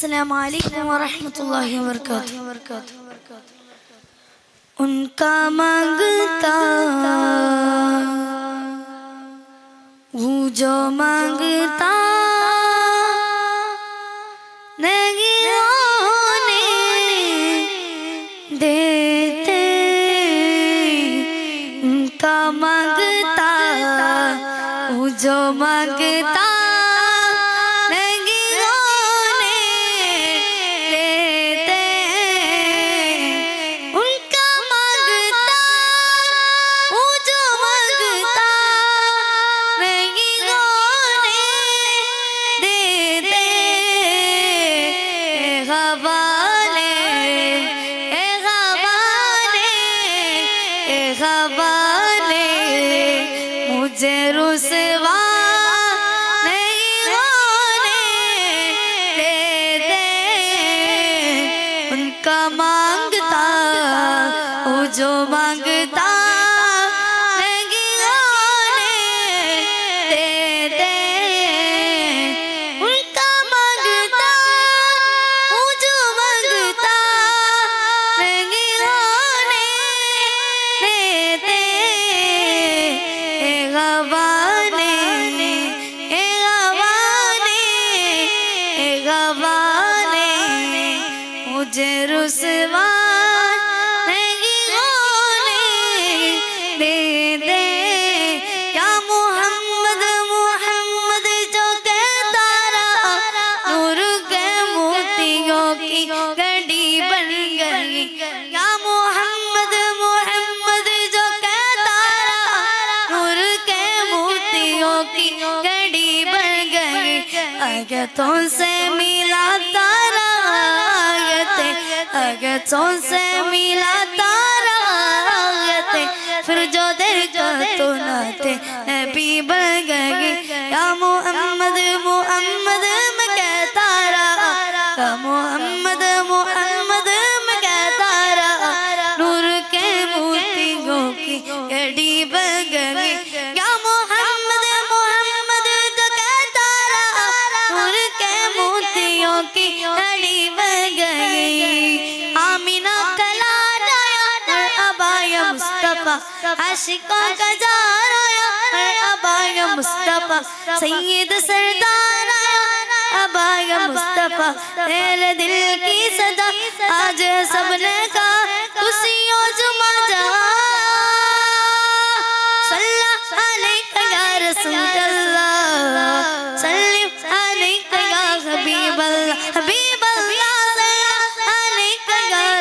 अस्सलामु अलैकुम वरहमतुल्लाहि वबरकातुहू। उनका मांगता वो जो मांगता नहीं होने देते, उनका मांगता वो जो मांगता मुझे रुसवा नहीं होने देते, उनका मांगता वो जो मांगता नहीं होने देते, उनका मांगता वो जो मांगता नहीं होने देते। मुझे रुसवा नहीं होने देते। या मोहम्मद मोहम्मद जो कहता रहा, नूर के मोतियों की घड़ी बन गई। या मोहम्मद मोहम्मद जो कहता रहा, नूर के मोतियों की घड़ी बन गई। आयतों से मिलाता आयतों से मिलाता रहा, फिर जो देखा तो नाते नबी बन गए। या मोहम्मद मोहम्मद मैं कहता रहा, या मोहम्मद मोहम्मद मैं कहता रहा, नूर के मोतियों की घड़ी बन गई। या मोहम्मद मोहम्मद जो कहता रहा, नूर के मोतियों की घड़ी बन गई। आमीना कला लाया अबाया मुस्तफा, आशिकों का जार आया अबाया मुस्तफा, सैयद सरदार आया अबाया मुस्तफा। तेरे दिल की सदा आज सबने का खुशियों जुमा जहां, सल्लल्लाहु अलैहि या रसूल अल्लाह, सल्लल्लाहु अलैहि या हबीब अल्लाह, हबीब अल्लाह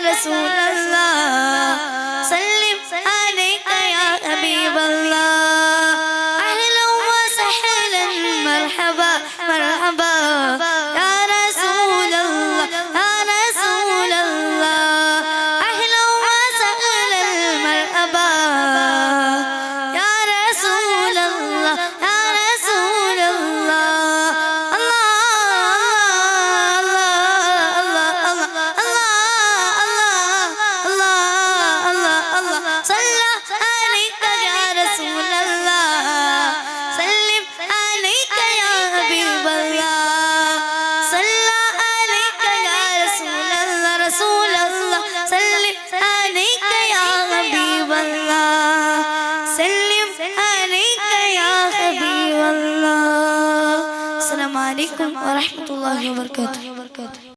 रसूल अल्लाह, सल्लिम अलैका या हबीब अल्लाह। अहलन व सहलन मरहबा मरहबा या रसूल अल्लाह, या रसूल अल्लाह। अहलन व सहलन मरहबा या रसूल अल्लाह, या रसूल अल्लाह। अस्सलामु अलैकुम व रहमतुल्लाहि व बरकातुहू।